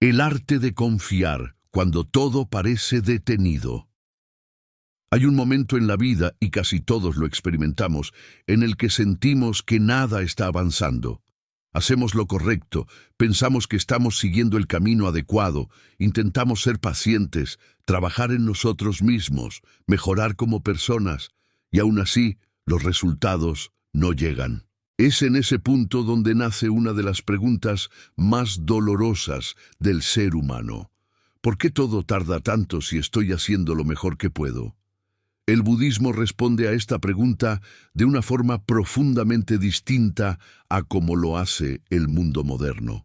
El arte de confiar cuando todo parece detenido. Hay un momento en la vida, y casi todos lo experimentamos, en el que sentimos que nada está avanzando. Hacemos lo correcto, pensamos que estamos siguiendo el camino adecuado, intentamos ser pacientes, trabajar en nosotros mismos, mejorar como personas, y aún así los resultados no llegan. Es en ese punto donde nace una de las preguntas más dolorosas del ser humano. ¿Por qué todo tarda tanto si estoy haciendo lo mejor que puedo? El budismo responde a esta pregunta de una forma profundamente distinta a como lo hace el mundo moderno.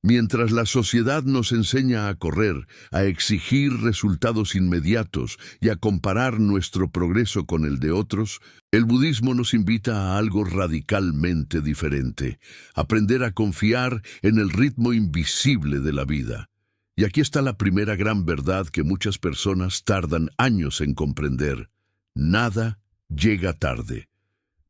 Mientras la sociedad nos enseña a correr, a exigir resultados inmediatos y a comparar nuestro progreso con el de otros, el budismo nos invita a algo radicalmente diferente: aprender a confiar en el ritmo invisible de la vida. Y aquí está la primera gran verdad que muchas personas tardan años en comprender. Nada llega tarde,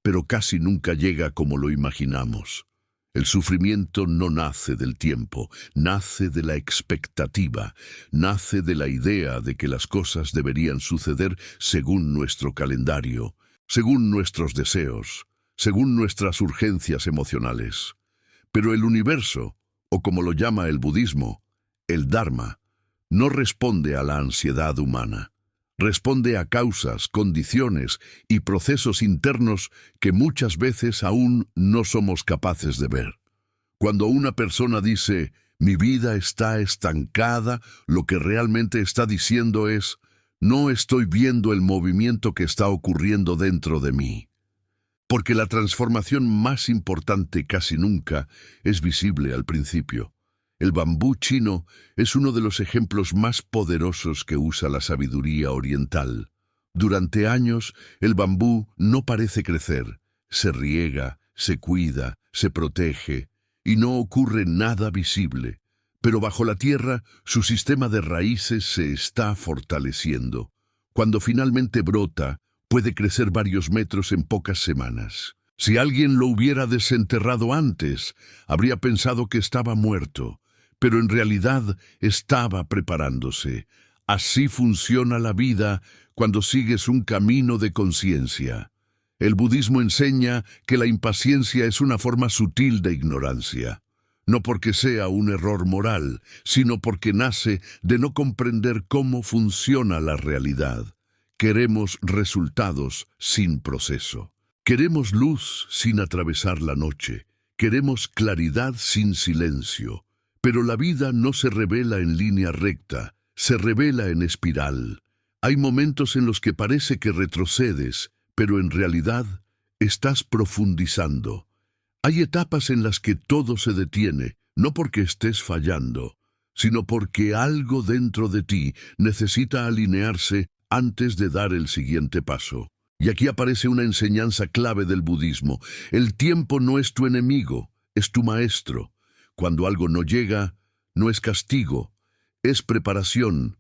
pero casi nunca llega como lo imaginamos. El sufrimiento no nace del tiempo, nace de la expectativa, nace de la idea de que las cosas deberían suceder según nuestro calendario, según nuestros deseos, según nuestras urgencias emocionales. Pero el universo, o como lo llama el budismo, el Dharma, no responde a la ansiedad humana. Responde a causas, condiciones y procesos internos que muchas veces aún no somos capaces de ver. Cuando una persona dice, mi vida está estancada, lo que realmente está diciendo es, no estoy viendo el movimiento que está ocurriendo dentro de mí. Porque la transformación más importante casi nunca es visible al principio. El bambú chino es uno de los ejemplos más poderosos que usa la sabiduría oriental. Durante años, el bambú no parece crecer, se riega, se cuida, se protege, y no ocurre nada visible. Pero bajo la tierra, su sistema de raíces se está fortaleciendo. Cuando finalmente brota, puede crecer varios metros en pocas semanas. Si alguien lo hubiera desenterrado antes, habría pensado que estaba muerto. Pero en realidad estaba preparándose. Así funciona la vida cuando sigues un camino de conciencia. El budismo enseña que la impaciencia es una forma sutil de ignorancia. No porque sea un error moral, sino porque nace de no comprender cómo funciona la realidad. Queremos resultados sin proceso. Queremos luz sin atravesar la noche. Queremos claridad sin silencio. Pero la vida no se revela en línea recta, se revela en espiral. Hay momentos en los que parece que retrocedes, pero en realidad estás profundizando. Hay etapas en las que todo se detiene, no porque estés fallando, sino porque algo dentro de ti necesita alinearse antes de dar el siguiente paso. Y aquí aparece una enseñanza clave del budismo. El tiempo no es tu enemigo, es tu maestro. Cuando algo no llega, no es castigo, es preparación.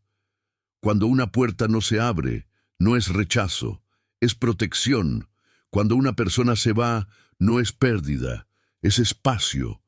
Cuando una puerta no se abre, no es rechazo, es protección. Cuando una persona se va, no es pérdida, es espacio.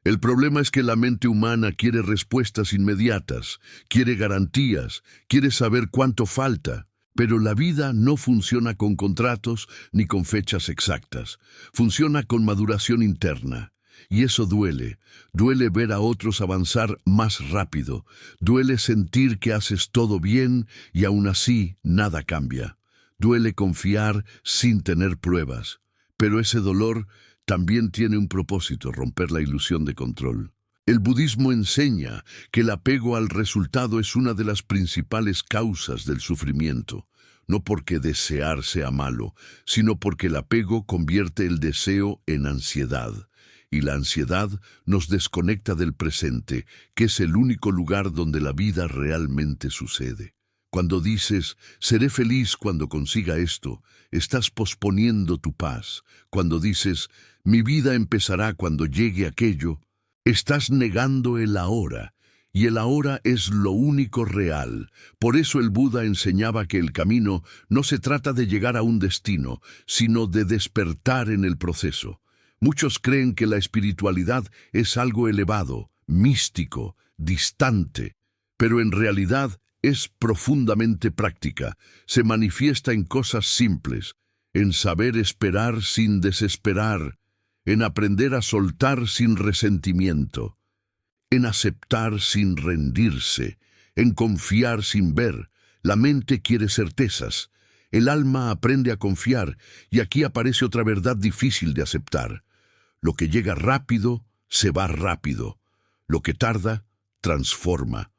El problema es que la mente humana quiere respuestas inmediatas, quiere garantías, quiere saber cuánto falta. Pero la vida no funciona con contratos ni con fechas exactas. Funciona con maduración interna. Y eso duele. Duele ver a otros avanzar más rápido. Duele sentir que haces todo bien y aún así nada cambia. Duele confiar sin tener pruebas. Pero ese dolor también tiene un propósito: romper la ilusión de control. El budismo enseña que el apego al resultado es una de las principales causas del sufrimiento. No porque desear sea malo, sino porque el apego convierte el deseo en ansiedad. Y la ansiedad nos desconecta del presente, que es el único lugar donde la vida realmente sucede. Cuando dices, seré feliz cuando consiga esto, estás posponiendo tu paz. Cuando dices, mi vida empezará cuando llegue aquello, estás negando el ahora. Y el ahora es lo único real. Por eso el Buda enseñaba que el camino no se trata de llegar a un destino, sino de despertar en el proceso. Muchos creen que la espiritualidad es algo elevado, místico, distante, pero en realidad es profundamente práctica. Se manifiesta en cosas simples, en saber esperar sin desesperar, en aprender a soltar sin resentimiento, en aceptar sin rendirse, en confiar sin ver. La mente quiere certezas, el alma aprende a confiar, y aquí aparece otra verdad difícil de aceptar. Lo que llega rápido, se va rápido. Lo que tarda, transforma.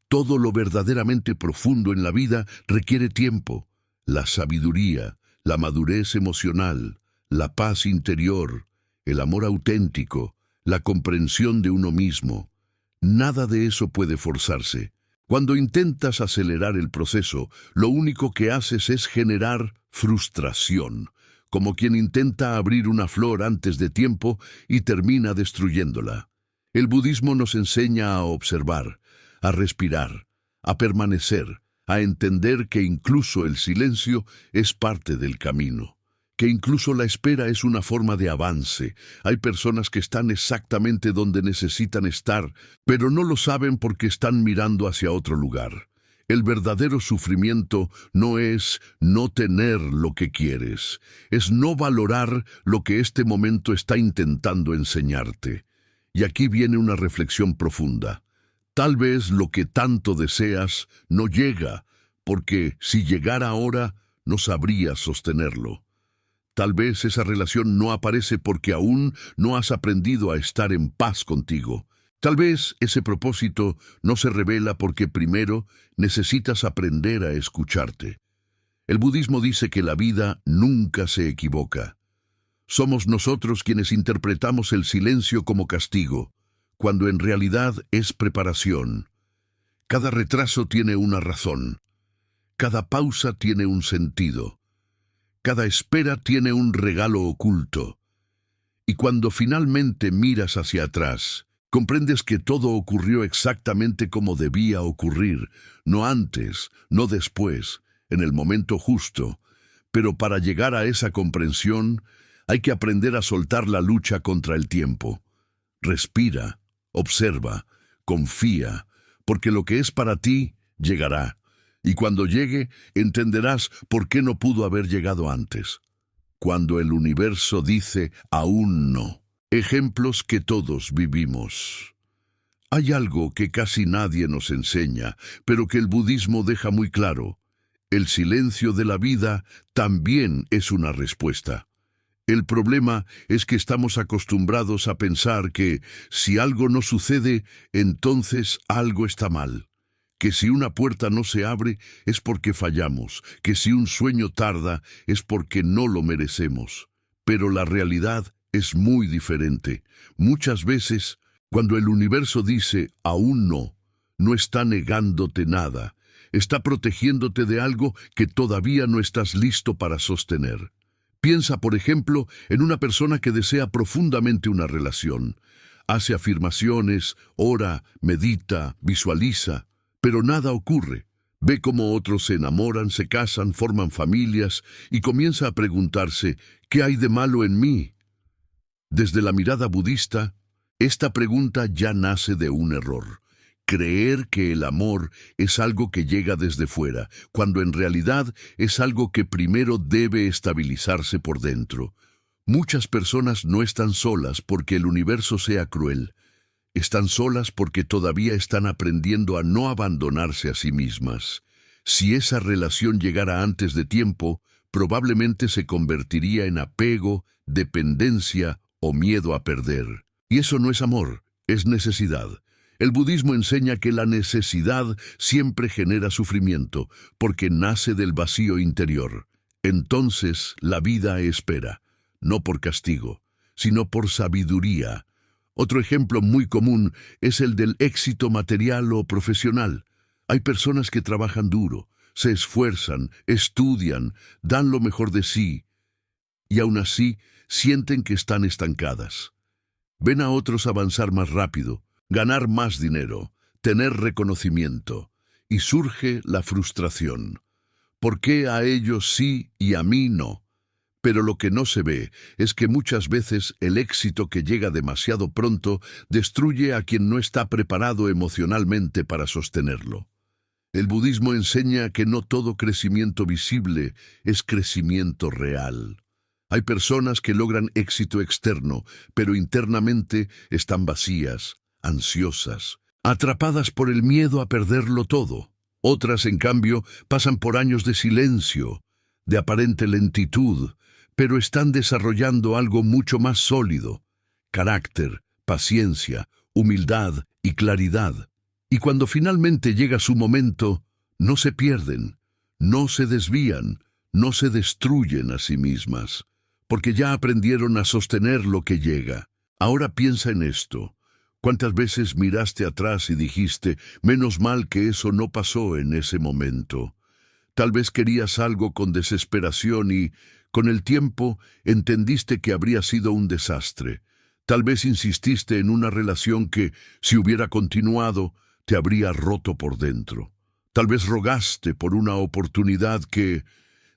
Todo lo verdaderamente profundo en la vida requiere tiempo. La sabiduría, la madurez emocional, la paz interior, el amor auténtico, la comprensión de uno mismo. Nada de eso puede forzarse. Cuando intentas acelerar el proceso, lo único que haces es generar frustración, como quien intenta abrir una flor antes de tiempo y termina destruyéndola. El budismo nos enseña a observar, a respirar, a permanecer, a entender que incluso el silencio es parte del camino, que incluso la espera es una forma de avance. Hay personas que están exactamente donde necesitan estar, pero no lo saben porque están mirando hacia otro lugar. El verdadero sufrimiento no es no tener lo que quieres, es no valorar lo que este momento está intentando enseñarte. Y aquí viene una reflexión profunda. Tal vez lo que tanto deseas no llega, porque si llegara ahora, no sabrías sostenerlo. Tal vez esa relación no aparece porque aún no has aprendido a estar en paz contigo. Tal vez ese propósito no se revela porque primero necesitas aprender a escucharte. El budismo dice que la vida nunca se equivoca. Somos nosotros quienes interpretamos el silencio como castigo, cuando en realidad es preparación. Cada retraso tiene una razón. Cada pausa tiene un sentido. Cada espera tiene un regalo oculto. Y cuando finalmente miras hacia atrás, comprendes que todo ocurrió exactamente como debía ocurrir, no antes, no después, en el momento justo. Pero para llegar a esa comprensión, hay que aprender a soltar la lucha contra el tiempo. Respira, observa, confía, porque lo que es para ti llegará. Y cuando llegue, entenderás por qué no pudo haber llegado antes. Cuando el universo dice aún no. Ejemplos que todos vivimos. Hay algo que casi nadie nos enseña, pero que el budismo deja muy claro. El silencio de la vida también es una respuesta. El problema es que estamos acostumbrados a pensar que si algo no sucede, entonces algo está mal. Que si una puerta no se abre es porque fallamos, que si un sueño tarda es porque no lo merecemos. Pero la realidad es muy diferente. Muchas veces, cuando el universo dice aún no, no está negándote nada, está protegiéndote de algo que todavía no estás listo para sostener. Piensa, por ejemplo, en una persona que desea profundamente una relación. Hace afirmaciones, ora, medita, visualiza, pero nada ocurre. Ve cómo otros se enamoran, se casan, forman familias y comienza a preguntarse, ¿qué hay de malo en mí? Desde la mirada budista, esta pregunta ya nace de un error. Creer que el amor es algo que llega desde fuera, cuando en realidad es algo que primero debe estabilizarse por dentro. Muchas personas no están solas porque el universo sea cruel. Están solas porque todavía están aprendiendo a no abandonarse a sí mismas. Si esa relación llegara antes de tiempo, probablemente se convertiría en apego, dependencia o miedo a perder. Y eso no es amor, es necesidad. El budismo enseña que la necesidad siempre genera sufrimiento, porque nace del vacío interior. Entonces la vida espera, no por castigo, sino por sabiduría. Otro ejemplo muy común es el del éxito material o profesional. Hay personas que trabajan duro, se esfuerzan, estudian, dan lo mejor de sí, y aún así sienten que están estancadas. Ven a otros avanzar más rápido, ganar más dinero, tener reconocimiento, y surge la frustración. ¿Por qué a ellos sí y a mí no? Pero lo que no se ve es que muchas veces el éxito que llega demasiado pronto destruye a quien no está preparado emocionalmente para sostenerlo. El budismo enseña que no todo crecimiento visible es crecimiento real. Hay personas que logran éxito externo, pero internamente están vacías, ansiosas, atrapadas por el miedo a perderlo todo. Otras, en cambio, pasan por años de silencio, de aparente lentitud, pero están desarrollando algo mucho más sólido: carácter, paciencia, humildad y claridad. Y cuando finalmente llega su momento, no se pierden, no se desvían, no se destruyen a sí mismas, porque ya aprendieron a sostener lo que llega. Ahora piensa en esto. ¿Cuántas veces miraste atrás y dijiste, menos mal que eso no pasó en ese momento? Tal vez querías algo con desesperación y, con el tiempo, entendiste que habría sido un desastre. Tal vez insististe en una relación que, si hubiera continuado, te habría roto por dentro. Tal vez rogaste por una oportunidad que,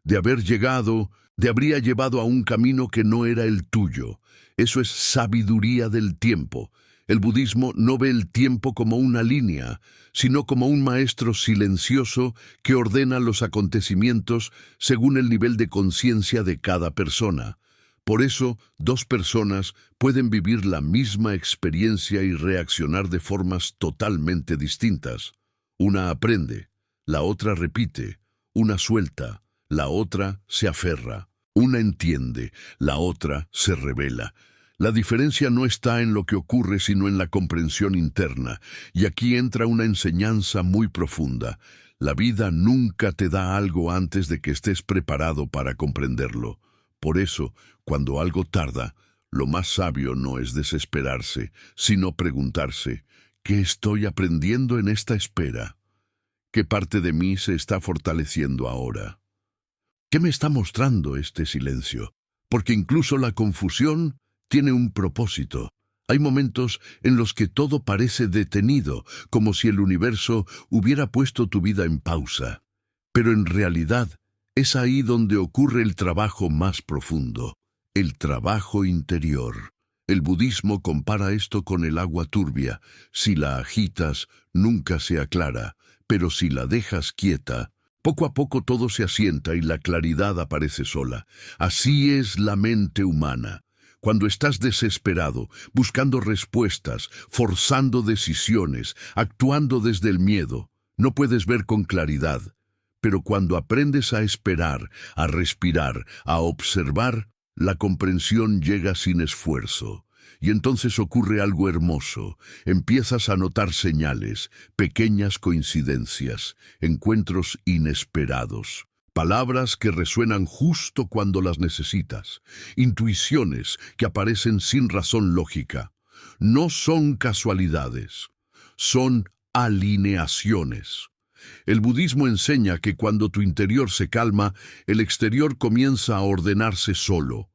de haber llegado, te habría llevado a un camino que no era el tuyo. Eso es sabiduría del tiempo. El budismo no ve el tiempo como una línea, sino como un maestro silencioso que ordena los acontecimientos según el nivel de conciencia de cada persona. Por eso, dos personas pueden vivir la misma experiencia y reaccionar de formas totalmente distintas. Una aprende, la otra repite, una suelta, la otra se aferra, una entiende, la otra se revela. La diferencia no está en lo que ocurre, sino en la comprensión interna, y aquí entra una enseñanza muy profunda. La vida nunca te da algo antes de que estés preparado para comprenderlo. Por eso, cuando algo tarda, lo más sabio no es desesperarse, sino preguntarse, ¿qué estoy aprendiendo en esta espera? ¿Qué parte de mí se está fortaleciendo ahora? ¿Qué me está mostrando este silencio? Porque incluso la confusión tiene un propósito. Hay momentos en los que todo parece detenido, como si el universo hubiera puesto tu vida en pausa. Pero en realidad, es ahí donde ocurre el trabajo más profundo, el trabajo interior. El budismo compara esto con el agua turbia. Si la agitas, nunca se aclara, pero si la dejas quieta, poco a poco todo se asienta y la claridad aparece sola. Así es la mente humana. Cuando estás desesperado, buscando respuestas, forzando decisiones, actuando desde el miedo, no puedes ver con claridad. Pero cuando aprendes a esperar, a respirar, a observar, la comprensión llega sin esfuerzo. Y entonces ocurre algo hermoso. Empiezas a notar señales, pequeñas coincidencias, encuentros inesperados. Palabras que resuenan justo cuando las necesitas. Intuiciones que aparecen sin razón lógica. No son casualidades, son alineaciones. El budismo enseña que cuando tu interior se calma, el exterior comienza a ordenarse solo.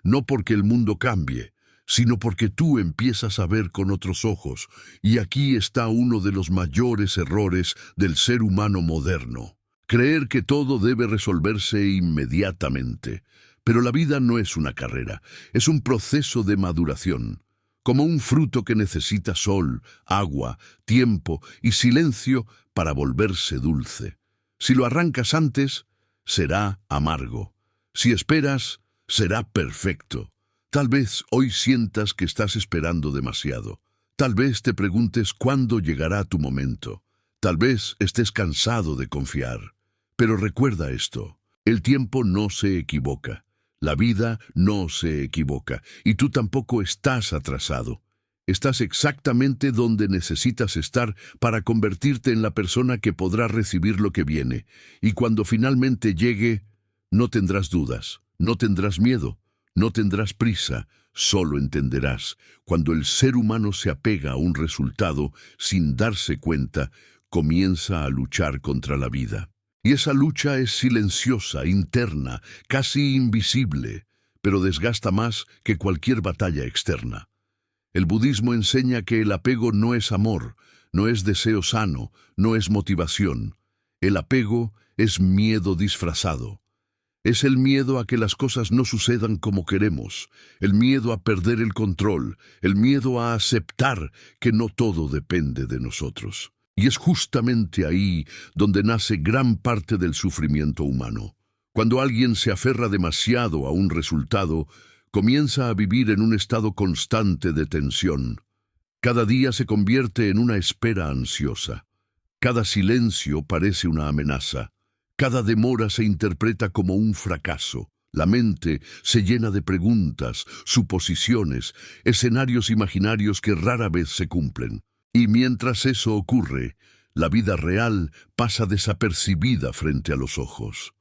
No porque el mundo cambie, sino porque tú empiezas a ver con otros ojos. Y aquí está uno de los mayores errores del ser humano moderno. Creer que todo debe resolverse inmediatamente. Pero la vida no es una carrera, es un proceso de maduración. Como un fruto que necesita sol, agua, tiempo y silencio para volverse dulce. Si lo arrancas antes, será amargo. Si esperas, será perfecto. Tal vez hoy sientas que estás esperando demasiado. Tal vez te preguntes cuándo llegará tu momento. Tal vez estés cansado de confiar. Pero recuerda esto, el tiempo no se equivoca, la vida no se equivoca, y tú tampoco estás atrasado. Estás exactamente donde necesitas estar para convertirte en la persona que podrá recibir lo que viene, y cuando finalmente llegue, no tendrás dudas, no tendrás miedo, no tendrás prisa, solo entenderás. Cuando el ser humano se apega a un resultado sin darse cuenta, comienza a luchar contra la vida. Y esa lucha es silenciosa, interna, casi invisible, pero desgasta más que cualquier batalla externa. El budismo enseña que el apego no es amor, no es deseo sano, no es motivación. El apego es miedo disfrazado. Es el miedo a que las cosas no sucedan como queremos, el miedo a perder el control, el miedo a aceptar que no todo depende de nosotros. Y es justamente ahí donde nace gran parte del sufrimiento humano. Cuando alguien se aferra demasiado a un resultado, comienza a vivir en un estado constante de tensión. Cada día se convierte en una espera ansiosa. Cada silencio parece una amenaza. Cada demora se interpreta como un fracaso. La mente se llena de preguntas, suposiciones, escenarios imaginarios que rara vez se cumplen. Y mientras eso ocurre, la vida real pasa desapercibida frente a los ojos.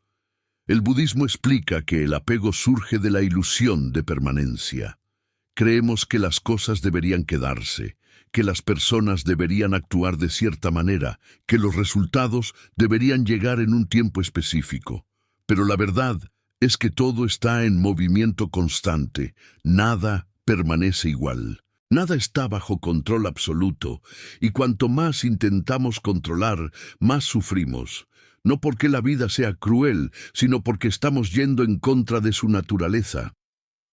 El budismo explica que el apego surge de la ilusión de permanencia. Creemos que las cosas deberían quedarse, que las personas deberían actuar de cierta manera, que los resultados deberían llegar en un tiempo específico. Pero la verdad es que todo está en movimiento constante, nada permanece igual. Nada está bajo control absoluto, y cuanto más intentamos controlar, más sufrimos. No porque la vida sea cruel, sino porque estamos yendo en contra de su naturaleza.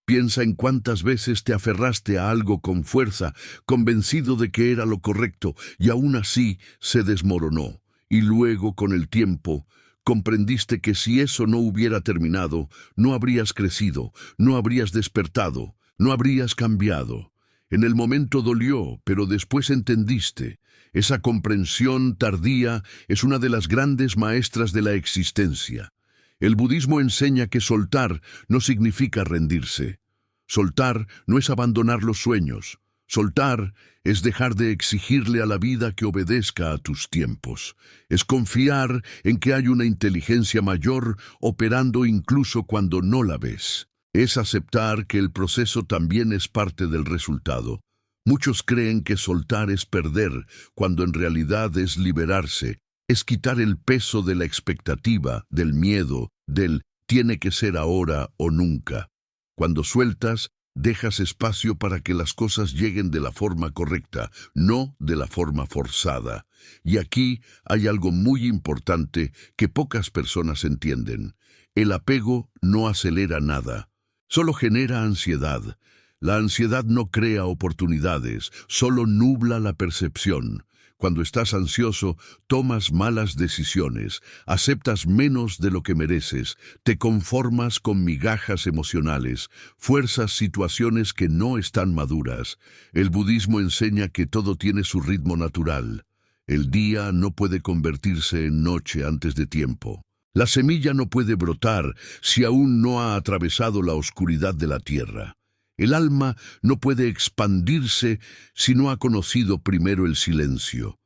Piensa en cuántas veces te aferraste a algo con fuerza, convencido de que era lo correcto, y aún así se desmoronó. Y luego, con el tiempo, comprendiste que si eso no hubiera terminado, no habrías crecido, no habrías despertado, no habrías cambiado. En el momento dolió, pero después entendiste. Esa comprensión tardía es una de las grandes maestras de la existencia. El budismo enseña que soltar no significa rendirse. Soltar no es abandonar los sueños. Soltar es dejar de exigirle a la vida que obedezca a tus tiempos. Es confiar en que hay una inteligencia mayor operando incluso cuando no la ves. Es aceptar que el proceso también es parte del resultado. Muchos creen que soltar es perder, cuando en realidad es liberarse. Es quitar el peso de la expectativa, del miedo, del tiene que ser ahora o nunca. Cuando sueltas, dejas espacio para que las cosas lleguen de la forma correcta, no de la forma forzada. Y aquí hay algo muy importante que pocas personas entienden. El apego no acelera nada, solo genera ansiedad. La ansiedad no crea oportunidades, solo nubla la percepción. Cuando estás ansioso, tomas malas decisiones, aceptas menos de lo que mereces, te conformas con migajas emocionales, fuerzas situaciones que no están maduras. El budismo enseña que todo tiene su ritmo natural. El día no puede convertirse en noche antes de tiempo. La semilla no puede brotar si aún no ha atravesado la oscuridad de la tierra. El alma no puede expandirse si no ha conocido primero el silencio.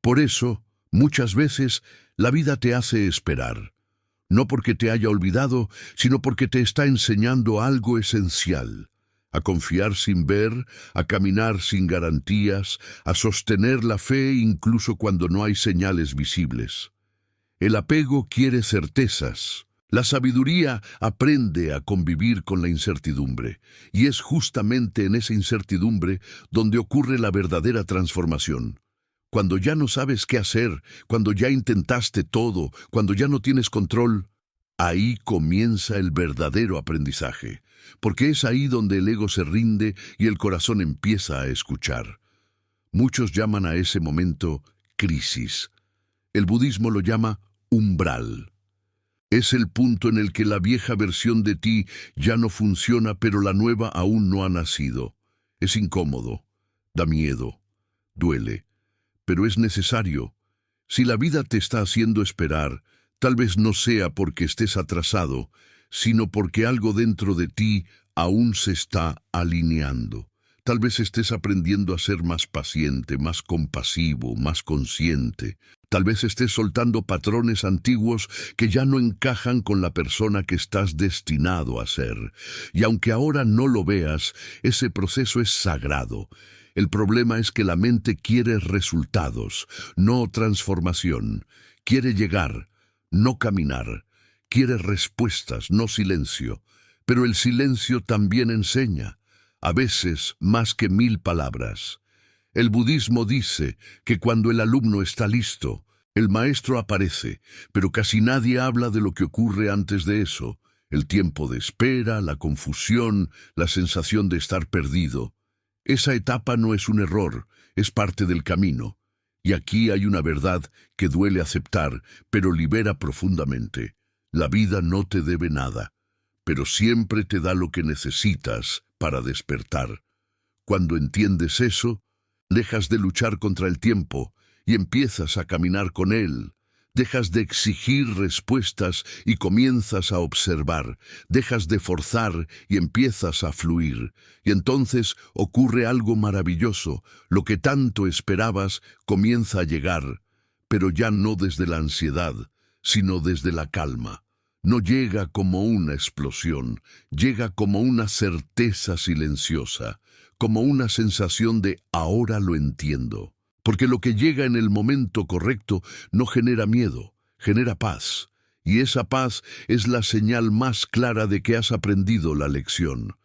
Por eso, muchas veces, la vida te hace esperar. No porque te haya olvidado, sino porque te está enseñando algo esencial. A confiar sin ver, a caminar sin garantías, a sostener la fe incluso cuando no hay señales visibles. El apego quiere certezas. La sabiduría aprende a convivir con la incertidumbre, y es justamente en esa incertidumbre donde ocurre la verdadera transformación. Cuando ya no sabes qué hacer, cuando ya intentaste todo, cuando ya no tienes control, ahí comienza el verdadero aprendizaje, porque es ahí donde el ego se rinde y el corazón empieza a escuchar. Muchos llaman a ese momento crisis. El budismo lo llama umbral. Es el punto en el que la vieja versión de ti ya no funciona, pero la nueva aún no ha nacido. Es incómodo, da miedo, duele, pero es necesario. Si la vida te está haciendo esperar, tal vez no sea porque estés atrasado, sino porque algo dentro de ti aún se está alineando. Tal vez estés aprendiendo a ser más paciente, más compasivo, más consciente. Tal vez estés soltando patrones antiguos que ya no encajan con la persona que estás destinado a ser. Y aunque ahora no lo veas, ese proceso es sagrado. El problema es que la mente quiere resultados, no transformación. Quiere llegar, no caminar. Quiere respuestas, no silencio. Pero el silencio también enseña, a veces más que 1000 palabras. El budismo dice que cuando el alumno está listo, el maestro aparece, pero casi nadie habla de lo que ocurre antes de eso. El tiempo de espera, la confusión, la sensación de estar perdido. Esa etapa no es un error, es parte del camino. Y aquí hay una verdad que duele aceptar, pero libera profundamente. La vida no te debe nada, pero siempre te da lo que necesitas para despertar. Cuando entiendes eso, dejas de luchar contra el tiempo y empiezas a caminar con él. Dejas de exigir respuestas y comienzas a observar. Dejas de forzar y empiezas a fluir. Y entonces ocurre algo maravilloso. Lo que tanto esperabas comienza a llegar, pero ya no desde la ansiedad, sino desde la calma. No llega como una explosión, llega como una certeza silenciosa, como una sensación de ahora lo entiendo. Porque lo que llega en el momento correcto no genera miedo, genera paz. Y esa paz es la señal más clara de que has aprendido la lección.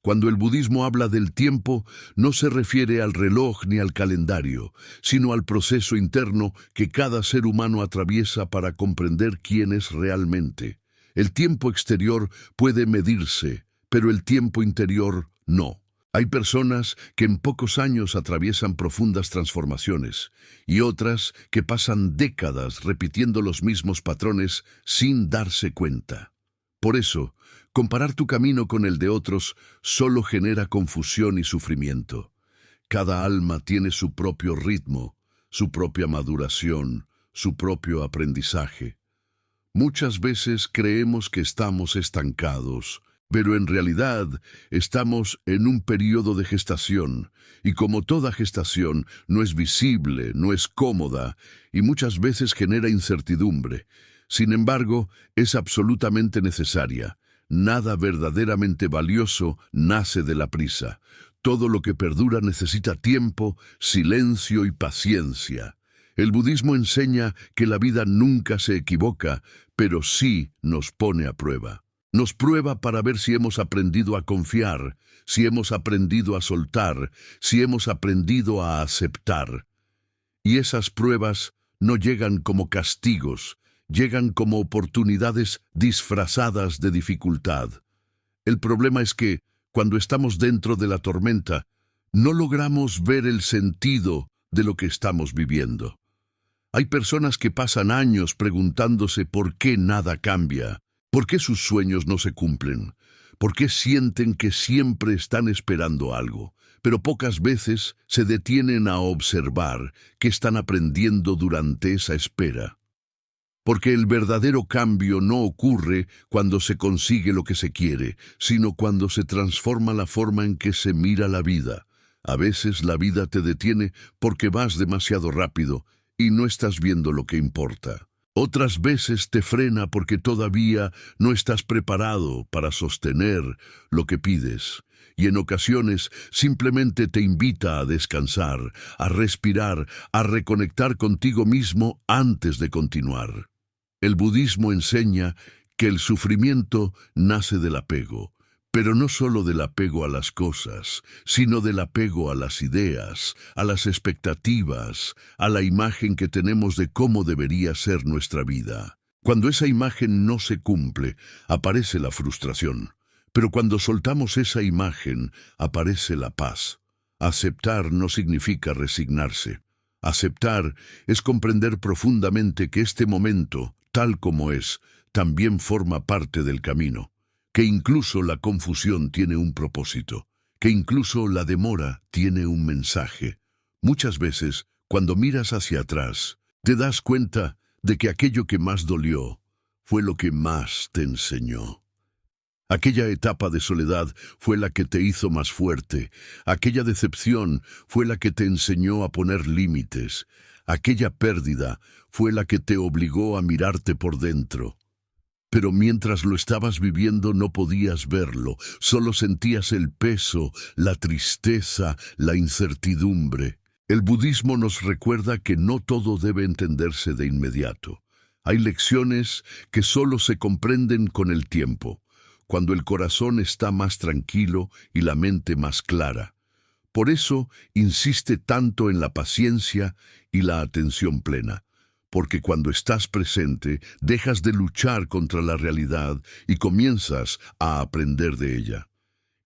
Cuando el budismo habla del tiempo, no se refiere al reloj ni al calendario, sino al proceso interno que cada ser humano atraviesa para comprender quién es realmente. El tiempo exterior puede medirse, pero el tiempo interior no. Hay personas que en pocos años atraviesan profundas transformaciones y otras que pasan décadas repitiendo los mismos patrones sin darse cuenta. Por eso, comparar tu camino con el de otros solo genera confusión y sufrimiento. Cada alma tiene su propio ritmo, su propia maduración, su propio aprendizaje. Muchas veces creemos que estamos estancados, pero en realidad estamos en un periodo de gestación, y como toda gestación no es visible, no es cómoda, y muchas veces genera incertidumbre. Sin embargo, es absolutamente necesaria. Nada verdaderamente valioso nace de la prisa. Todo lo que perdura necesita tiempo, silencio y paciencia. El budismo enseña que la vida nunca se equivoca, pero sí nos pone a prueba. Nos prueba para ver si hemos aprendido a confiar, si hemos aprendido a soltar, si hemos aprendido a aceptar. Y esas pruebas no llegan como castigos, llegan como oportunidades disfrazadas de dificultad. El problema es que, cuando estamos dentro de la tormenta, no logramos ver el sentido de lo que estamos viviendo. Hay personas que pasan años preguntándose por qué nada cambia. ¿Por qué sus sueños no se cumplen? ¿Por qué sienten que siempre están esperando algo? Pero pocas veces se detienen a observar qué están aprendiendo durante esa espera. Porque el verdadero cambio no ocurre cuando se consigue lo que se quiere, sino cuando se transforma la forma en que se mira la vida. A veces la vida te detiene porque vas demasiado rápido y no estás viendo lo que importa. Otras veces te frena porque todavía no estás preparado para sostener lo que pides. Y en ocasiones simplemente te invita a descansar, a respirar, a reconectar contigo mismo antes de continuar. El budismo enseña que el sufrimiento nace del apego, pero no solo del apego a las cosas, sino del apego a las ideas, a las expectativas, a la imagen que tenemos de cómo debería ser nuestra vida. Cuando esa imagen no se cumple, aparece la frustración. Pero cuando soltamos esa imagen, aparece la paz. Aceptar no significa resignarse. Aceptar es comprender profundamente que este momento, tal como es, también forma parte del camino. Que incluso la confusión tiene un propósito, que incluso la demora tiene un mensaje. Muchas veces, cuando miras hacia atrás, te das cuenta de que aquello que más dolió fue lo que más te enseñó. Aquella etapa de soledad fue la que te hizo más fuerte. Aquella decepción fue la que te enseñó a poner límites. Aquella pérdida fue la que te obligó a mirarte por dentro. Pero mientras lo estabas viviendo no podías verlo, solo sentías el peso, la tristeza, la incertidumbre. El budismo nos recuerda que no todo debe entenderse de inmediato. Hay lecciones que solo se comprenden con el tiempo, cuando el corazón está más tranquilo y la mente más clara. Por eso insiste tanto en la paciencia y la atención plena, porque cuando estás presente, dejas de luchar contra la realidad y comienzas a aprender de ella.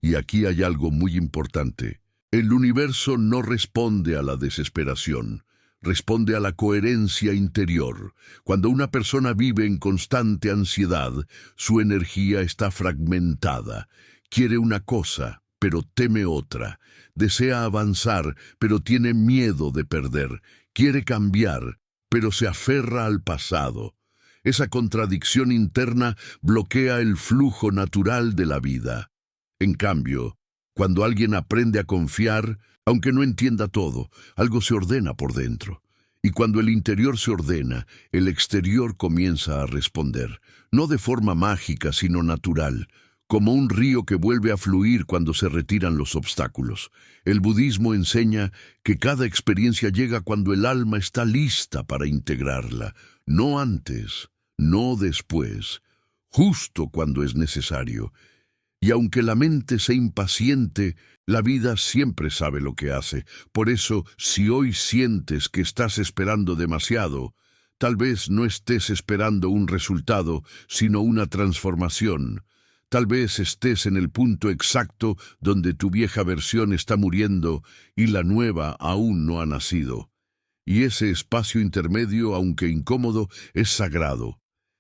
Y aquí hay algo muy importante. El universo no responde a la desesperación, responde a la coherencia interior. Cuando una persona vive en constante ansiedad, su energía está fragmentada. Quiere una cosa, pero teme otra. Desea avanzar, pero tiene miedo de perder. Quiere cambiar, pero se aferra al pasado. Esa contradicción interna bloquea el flujo natural de la vida. En cambio, cuando alguien aprende a confiar, aunque no entienda todo, algo se ordena por dentro. Y cuando el interior se ordena, el exterior comienza a responder, no de forma mágica, sino natural, como un río que vuelve a fluir cuando se retiran los obstáculos. El budismo enseña que cada experiencia llega cuando el alma está lista para integrarla, no antes, no después, justo cuando es necesario. Y aunque la mente sea impaciente, la vida siempre sabe lo que hace. Por eso, si hoy sientes que estás esperando demasiado, tal vez no estés esperando un resultado, sino una transformación. Tal vez estés en el punto exacto donde tu vieja versión está muriendo y la nueva aún no ha nacido. Y ese espacio intermedio, aunque incómodo, es sagrado.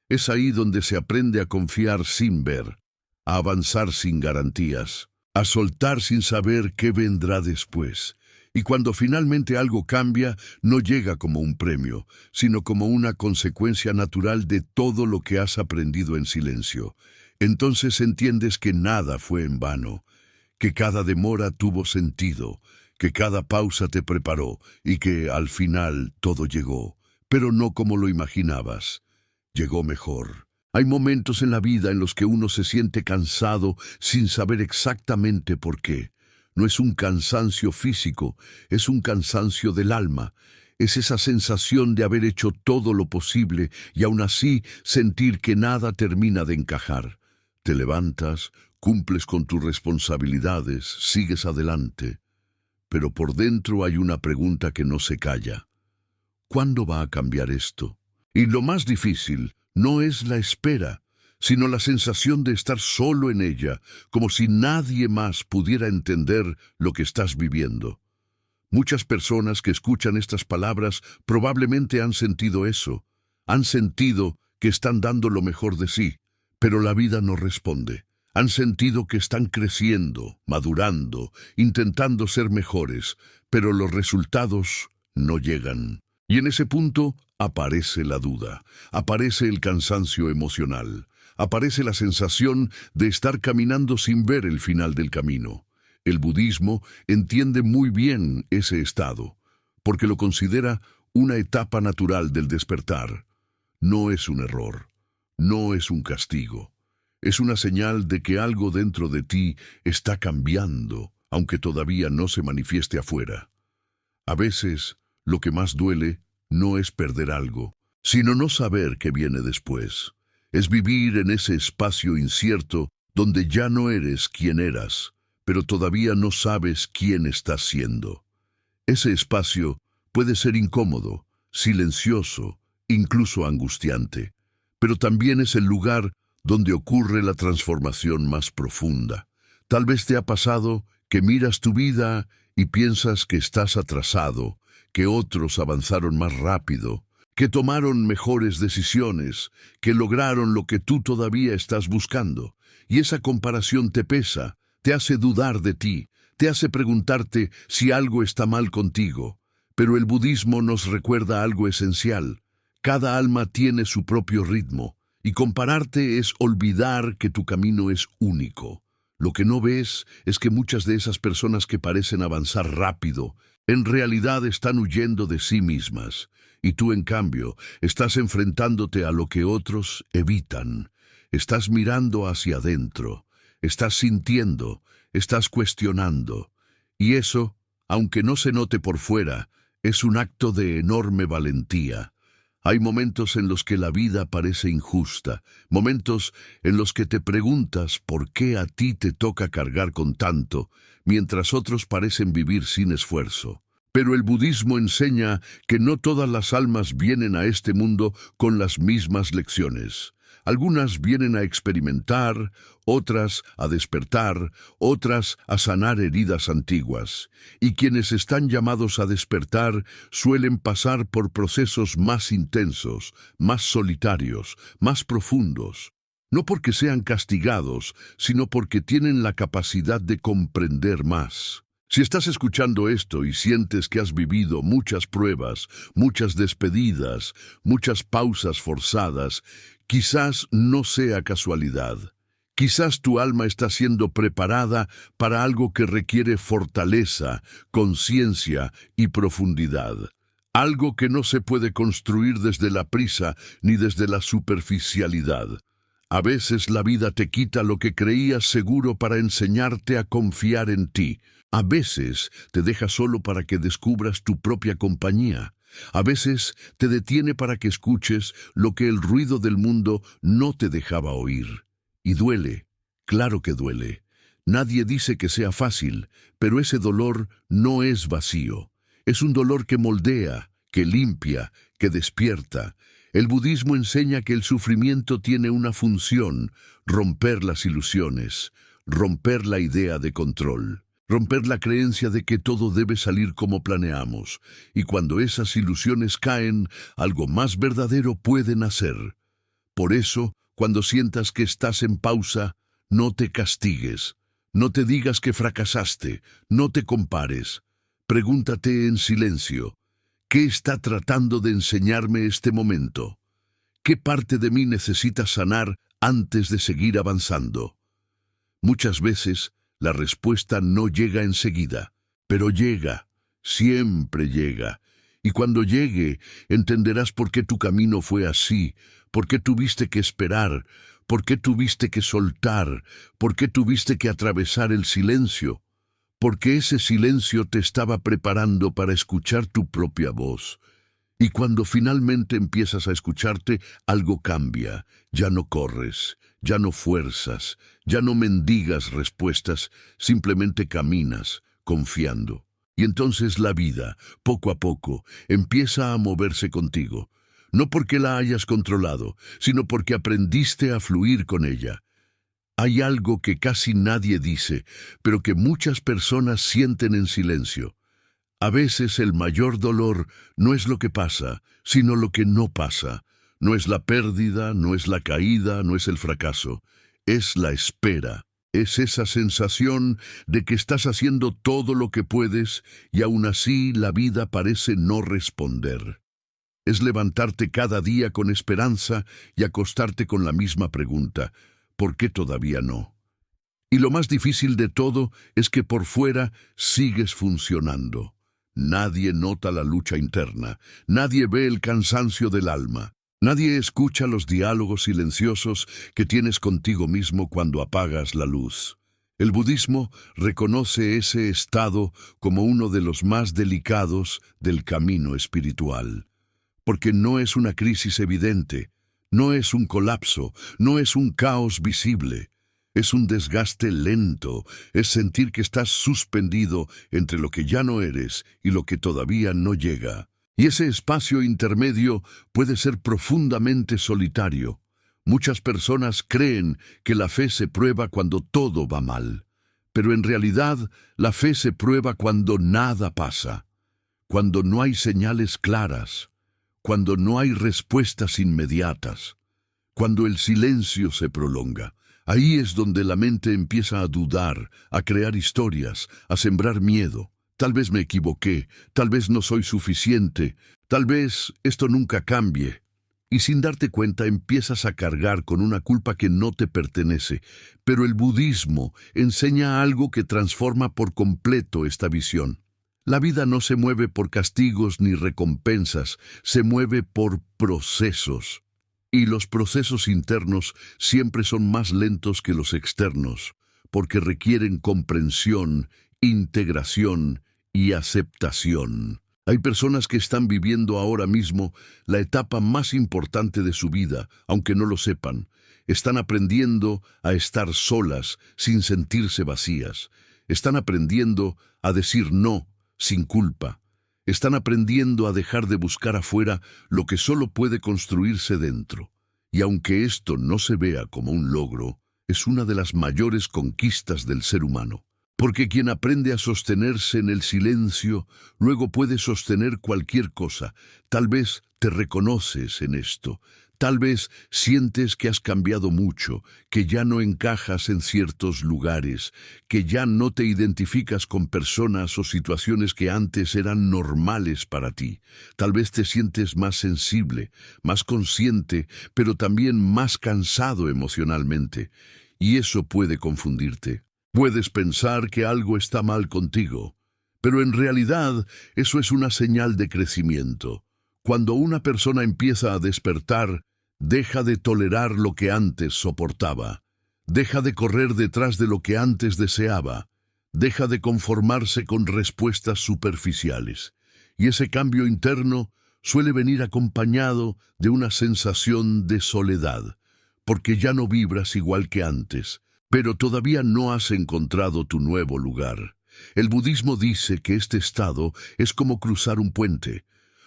Es ahí donde se aprende a confiar sin ver, a avanzar sin garantías, a soltar sin saber qué vendrá después. Y cuando finalmente algo cambia, no llega como un premio, sino como una consecuencia natural de todo lo que has aprendido en silencio. Entonces entiendes que nada fue en vano, que cada demora tuvo sentido, que cada pausa te preparó y que al final todo llegó, pero no como lo imaginabas. Llegó mejor. Hay momentos en la vida en los que uno se siente cansado sin saber exactamente por qué. No es un cansancio físico, es un cansancio del alma. Es esa sensación de haber hecho todo lo posible y aún así sentir que nada termina de encajar. Te levantas, cumples con tus responsabilidades, sigues adelante. Pero por dentro hay una pregunta que no se calla. ¿Cuándo va a cambiar esto? Y lo más difícil no es la espera, sino la sensación de estar solo en ella, como si nadie más pudiera entender lo que estás viviendo. Muchas personas que escuchan estas palabras probablemente han sentido eso. Han sentido que están dando lo mejor de sí, pero la vida no responde. Han sentido que están creciendo, madurando, intentando ser mejores, pero los resultados no llegan. Y en ese punto aparece la duda, aparece el cansancio emocional, aparece la sensación de estar caminando sin ver el final del camino. El budismo entiende muy bien ese estado, porque lo considera una etapa natural del despertar. No es un error, no es un castigo. Es una señal de que algo dentro de ti está cambiando, aunque todavía no se manifieste afuera. A veces, lo que más duele no es perder algo, sino no saber qué viene después. Es vivir en ese espacio incierto donde ya no eres quien eras, pero todavía no sabes quién estás siendo. Ese espacio puede ser incómodo, silencioso, incluso angustiante, pero también es el lugar donde ocurre la transformación más profunda. Tal vez te ha pasado que miras tu vida y piensas que estás atrasado, que otros avanzaron más rápido, que tomaron mejores decisiones, que lograron lo que tú todavía estás buscando. Y esa comparación te pesa, te hace dudar de ti, te hace preguntarte si algo está mal contigo. Pero el budismo nos recuerda algo esencial. Cada alma tiene su propio ritmo, y compararte es olvidar que tu camino es único. Lo que no ves es que muchas de esas personas que parecen avanzar rápido, en realidad están huyendo de sí mismas, y tú, en cambio, estás enfrentándote a lo que otros evitan. Estás mirando hacia adentro, estás sintiendo, estás cuestionando. Y eso, aunque no se note por fuera, es un acto de enorme valentía. Hay momentos en los que la vida parece injusta, momentos en los que te preguntas por qué a ti te toca cargar con tanto, mientras otros parecen vivir sin esfuerzo. Pero el budismo enseña que no todas las almas vienen a este mundo con las mismas lecciones. Algunas vienen a experimentar, otras a despertar, otras a sanar heridas antiguas. Y quienes están llamados a despertar suelen pasar por procesos más intensos, más solitarios, más profundos. No porque sean castigados, sino porque tienen la capacidad de comprender más. Si estás escuchando esto y sientes que has vivido muchas pruebas, muchas despedidas, muchas pausas forzadas, quizás no sea casualidad. Quizás tu alma está siendo preparada para algo que requiere fortaleza, conciencia y profundidad. Algo que no se puede construir desde la prisa ni desde la superficialidad. A veces la vida te quita lo que creías seguro para enseñarte a confiar en ti. A veces te deja solo para que descubras tu propia compañía. A veces te detiene para que escuches lo que el ruido del mundo no te dejaba oír. Y duele, claro que duele. Nadie dice que sea fácil, pero ese dolor no es vacío. Es un dolor que moldea, que limpia, que despierta. El budismo enseña que el sufrimiento tiene una función: romper las ilusiones, romper la idea de control. Romper la creencia de que todo debe salir como planeamos, y cuando esas ilusiones caen, algo más verdadero puede nacer. Por eso, cuando sientas que estás en pausa, no te castigues, no te digas que fracasaste, no te compares. Pregúntate en silencio, ¿qué está tratando de enseñarme este momento? ¿Qué parte de mí necesita sanar antes de seguir avanzando? Muchas veces, la respuesta no llega enseguida, pero llega, siempre llega. Y cuando llegue, entenderás por qué tu camino fue así, por qué tuviste que esperar, por qué tuviste que soltar, por qué tuviste que atravesar el silencio, porque ese silencio te estaba preparando para escuchar tu propia voz. Y cuando finalmente empiezas a escucharte, algo cambia. Ya no corres, ya no fuerzas, ya no mendigas respuestas, simplemente caminas, confiando. Y entonces la vida, poco a poco, empieza a moverse contigo. No porque la hayas controlado, sino porque aprendiste a fluir con ella. Hay algo que casi nadie dice, pero que muchas personas sienten en silencio. A veces el mayor dolor no es lo que pasa, sino lo que no pasa. No es la pérdida, no es la caída, no es el fracaso. Es la espera. Es esa sensación de que estás haciendo todo lo que puedes y aún así la vida parece no responder. Es levantarte cada día con esperanza y acostarte con la misma pregunta: ¿por qué todavía no? Y lo más difícil de todo es que por fuera sigues funcionando. Nadie nota la lucha interna, nadie ve el cansancio del alma, nadie escucha los diálogos silenciosos que tienes contigo mismo cuando apagas la luz. El budismo reconoce ese estado como uno de los más delicados del camino espiritual, porque no es una crisis evidente, no es un colapso, no es un caos visible. Es un desgaste lento, es sentir que estás suspendido entre lo que ya no eres y lo que todavía no llega. Y ese espacio intermedio puede ser profundamente solitario. Muchas personas creen que la fe se prueba cuando todo va mal, pero en realidad la fe se prueba cuando nada pasa, cuando no hay señales claras, cuando no hay respuestas inmediatas, cuando el silencio se prolonga. Ahí es donde la mente empieza a dudar, a crear historias, a sembrar miedo. Tal vez me equivoqué, tal vez no soy suficiente, tal vez esto nunca cambie. Y sin darte cuenta empiezas a cargar con una culpa que no te pertenece. Pero el budismo enseña algo que transforma por completo esta visión. La vida no se mueve por castigos ni recompensas, se mueve por procesos. Y los procesos internos siempre son más lentos que los externos, porque requieren comprensión, integración y aceptación. Hay personas que están viviendo ahora mismo la etapa más importante de su vida, aunque no lo sepan. Están aprendiendo a estar solas sin sentirse vacías. Están aprendiendo a decir no sin culpa. Están aprendiendo a dejar de buscar afuera lo que solo puede construirse dentro. Y aunque esto no se vea como un logro, es una de las mayores conquistas del ser humano. Porque quien aprende a sostenerse en el silencio, luego puede sostener cualquier cosa. Tal vez te reconoces en esto. Tal vez sientes que has cambiado mucho, que ya no encajas en ciertos lugares, que ya no te identificas con personas o situaciones que antes eran normales para ti. Tal vez te sientes más sensible, más consciente, pero también más cansado emocionalmente. Y eso puede confundirte. Puedes pensar que algo está mal contigo, pero en realidad eso es una señal de crecimiento. Cuando una persona empieza a despertar, deja de tolerar lo que antes soportaba, deja de correr detrás de lo que antes deseaba, deja de conformarse con respuestas superficiales. Y ese cambio interno suele venir acompañado de una sensación de soledad, porque ya no vibras igual que antes, pero todavía no has encontrado tu nuevo lugar. El budismo dice que este estado es como cruzar un puente.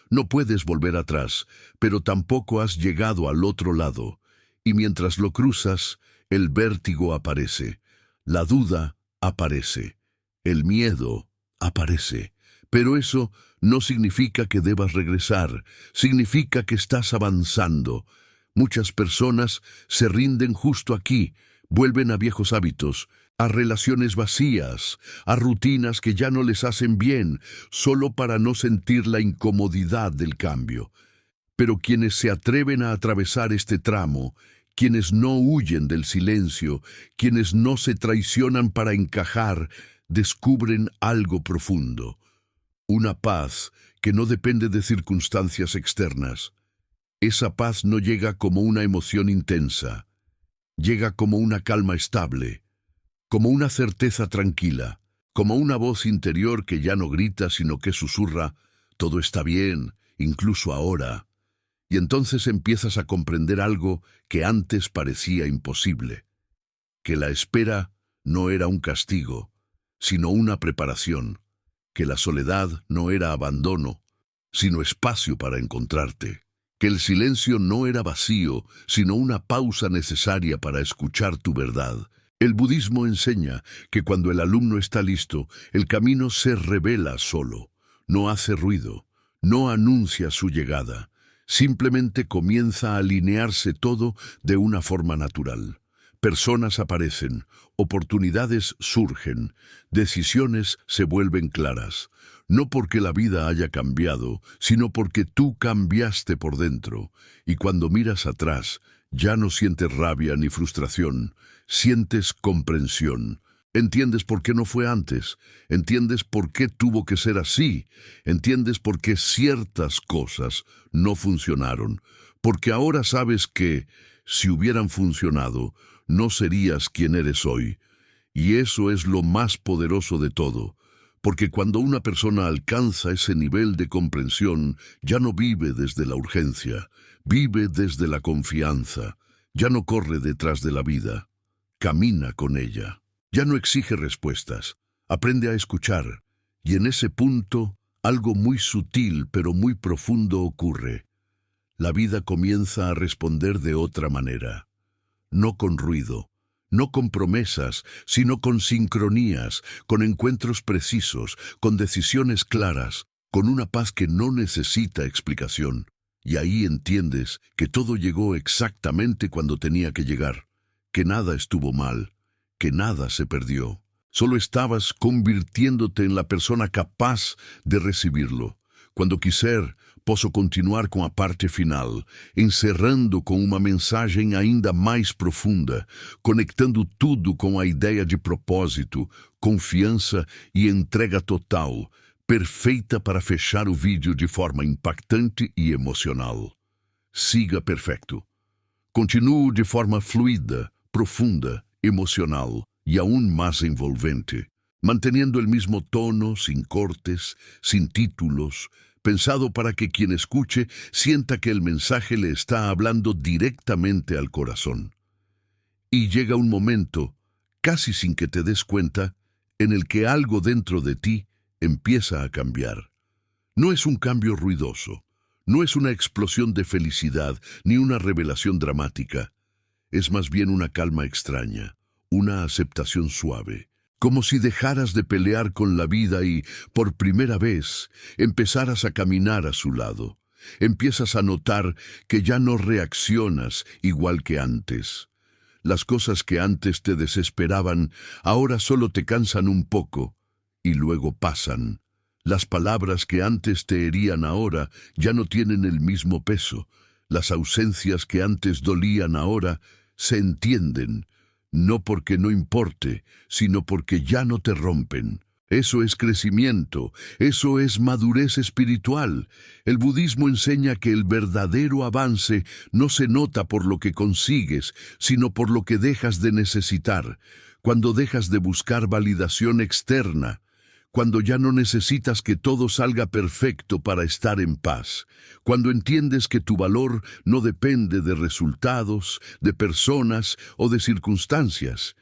No puedes volver atrás, pero tampoco has llegado al otro lado. Y mientras lo cruzas, el vértigo aparece, la duda aparece, el miedo aparece. Pero eso no significa que debas regresar, significa que estás avanzando. Muchas personas se rinden justo aquí, vuelven a viejos hábitos, a relaciones vacías, a rutinas que ya no les hacen bien, solo para no sentir la incomodidad del cambio. Pero quienes se atreven a atravesar este tramo, quienes no huyen del silencio, quienes no se traicionan para encajar, descubren algo profundo. Una paz que no depende de circunstancias externas. Esa paz no llega como una emoción intensa. Llega como una calma estable, como una certeza tranquila, como una voz interior que ya no grita sino que susurra, todo está bien, incluso ahora. Y entonces empiezas a comprender algo que antes parecía imposible, que la espera no era un castigo, sino una preparación, que la soledad no era abandono, sino espacio para encontrarte. Que el silencio no era vacío, sino una pausa necesaria para escuchar tu verdad. El budismo enseña que cuando el alumno está listo, el camino se revela solo, no hace ruido, no anuncia su llegada, simplemente comienza a alinearse todo de una forma natural. Personas aparecen, oportunidades surgen, decisiones se vuelven claras. No porque la vida haya cambiado, sino porque tú cambiaste por dentro. Y cuando miras atrás, ya no sientes rabia ni frustración, sientes comprensión. Entiendes por qué no fue antes, entiendes por qué tuvo que ser así, entiendes por qué ciertas cosas no funcionaron, porque ahora sabes que, si hubieran funcionado, no serías quien eres hoy. Y eso es lo más poderoso de todo. Porque cuando una persona alcanza ese nivel de comprensión, ya no vive desde la urgencia, vive desde la confianza, ya no corre detrás de la vida, camina con ella, ya no exige respuestas, aprende a escuchar, y en ese punto algo muy sutil pero muy profundo ocurre. La vida comienza a responder de otra manera, no con ruido, no con promesas, sino con sincronías, con encuentros precisos, con decisiones claras, con una paz que no necesita explicación. Y ahí entiendes que todo llegó exactamente cuando tenía que llegar, que nada estuvo mal, que nada se perdió. Solo estabas convirtiéndote en la persona capaz de recibirlo. Quando quiser, posso continuar com a parte final, encerrando com uma mensagem ainda mais profunda, conectando tudo com a ideia de propósito, confiança e entrega total, perfeita para fechar o vídeo de forma impactante e emocional. Siga perfecto. Continuo de forma fluida, profunda, emocional e aún mais envolvente, manteniendo el mismo tono, sin cortes, sin títulos, pensado para que quien escuche sienta que el mensaje le está hablando directamente al corazón. Y llega un momento, casi sin que te des cuenta, en el que algo dentro de ti empieza a cambiar. No es un cambio ruidoso, no es una explosión de felicidad ni una revelación dramática. Es más bien una calma extraña, una aceptación suave, como si dejaras de pelear con la vida y, por primera vez, empezaras a caminar a su lado. Empiezas a notar que ya no reaccionas igual que antes. Las cosas que antes te desesperaban, ahora solo te cansan un poco y luego pasan. Las palabras que antes te herían ahora ya no tienen el mismo peso. Las ausencias que antes dolían ahora se entienden, no porque no importe, sino porque ya no te rompen. Eso es crecimiento, eso es madurez espiritual. El budismo enseña que el verdadero avance no se nota por lo que consigues, sino por lo que dejas de necesitar, cuando dejas de buscar validación externa, cuando ya no necesitas que todo salga perfecto para estar en paz, cuando entiendes que tu valor no depende de resultados, de personas o de circunstancias.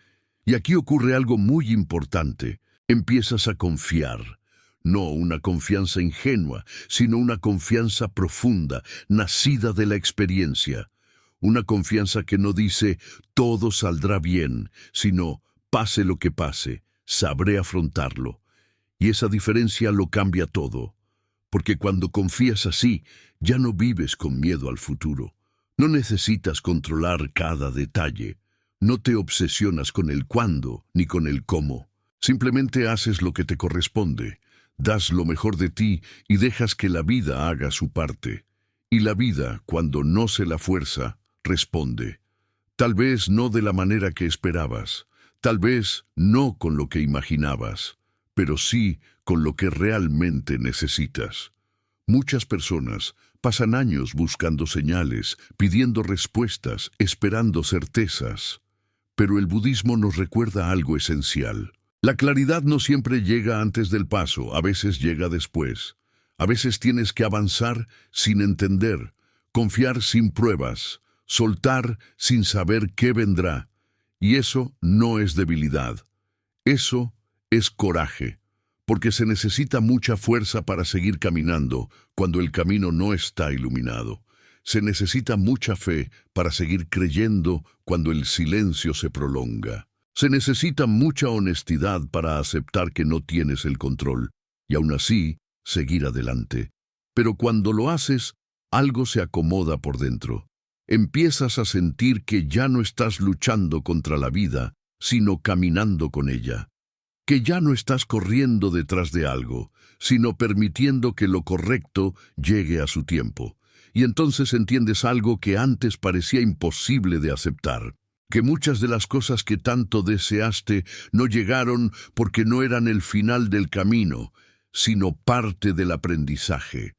Y aquí ocurre algo muy importante. Empiezas a confiar, no una confianza ingenua, sino una confianza profunda, nacida de la experiencia. Una confianza que no dice todo saldrá bien, sino pase lo que pase, sabré afrontarlo. Y esa diferencia lo cambia todo, porque cuando confías así, ya no vives con miedo al futuro. No necesitas controlar cada detalle, no te obsesionas con el cuándo ni con el cómo. Simplemente haces lo que te corresponde, das lo mejor de ti y dejas que la vida haga su parte. Y la vida, cuando no se la fuerza, responde. Tal vez no de la manera que esperabas, tal vez no con lo que imaginabas, pero sí con lo que realmente necesitas. Muchas personas pasan años buscando señales, pidiendo respuestas, esperando certezas. Pero el budismo nos recuerda algo esencial. La claridad no siempre llega antes del paso, a veces llega después. A veces tienes que avanzar sin entender, confiar sin pruebas, soltar sin saber qué vendrá. Y eso no es debilidad. Eso es coraje, porque se necesita mucha fuerza para seguir caminando cuando el camino no está iluminado. Se necesita mucha fe para seguir creyendo cuando el silencio se prolonga. Se necesita mucha honestidad para aceptar que no tienes el control y aún así seguir adelante. Pero cuando lo haces, algo se acomoda por dentro. Empiezas a sentir que ya no estás luchando contra la vida, sino caminando con ella. Que ya no estás corriendo detrás de algo, sino permitiendo que lo correcto llegue a su tiempo. Y entonces entiendes algo que antes parecía imposible de aceptar. Que muchas de las cosas que tanto deseaste no llegaron porque no eran el final del camino, sino parte del aprendizaje.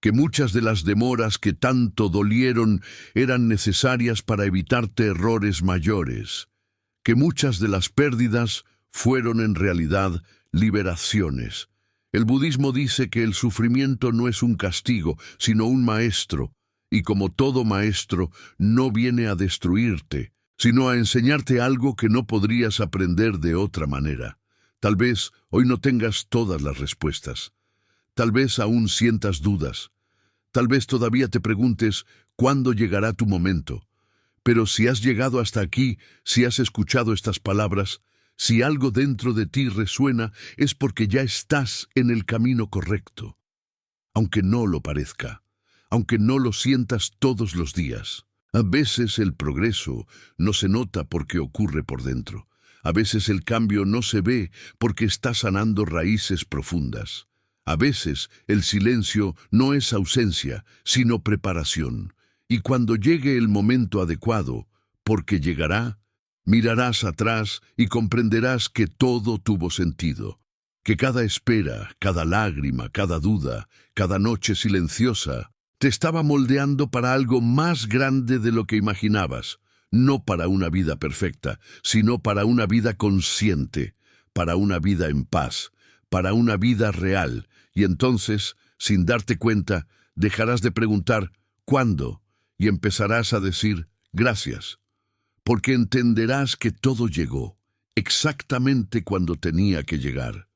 Que muchas de las demoras que tanto dolieron eran necesarias para evitarte errores mayores. Que muchas de las pérdidas fueron en realidad liberaciones. El budismo dice que el sufrimiento no es un castigo, sino un maestro, y como todo maestro, no viene a destruirte, sino a enseñarte algo que no podrías aprender de otra manera. Tal vez hoy no tengas todas las respuestas. Tal vez aún sientas dudas. Tal vez todavía te preguntes cuándo llegará tu momento. Pero si has llegado hasta aquí, si has escuchado estas palabras, si algo dentro de ti resuena, es porque ya estás en el camino correcto. Aunque no lo parezca, aunque no lo sientas todos los días. A veces el progreso no se nota porque ocurre por dentro. A veces el cambio no se ve porque está sanando raíces profundas. A veces el silencio no es ausencia, sino preparación. Y cuando llegue el momento adecuado, porque llegará, mirarás atrás y comprenderás que todo tuvo sentido. Que cada espera, cada lágrima, cada duda, cada noche silenciosa, te estaba moldeando para algo más grande de lo que imaginabas, no para una vida perfecta, sino para una vida consciente, para una vida en paz, para una vida real, y entonces, sin darte cuenta, dejarás de preguntar ¿cuándo? Y empezarás a decir gracias, porque entenderás que todo llegó exactamente cuando tenía que llegar.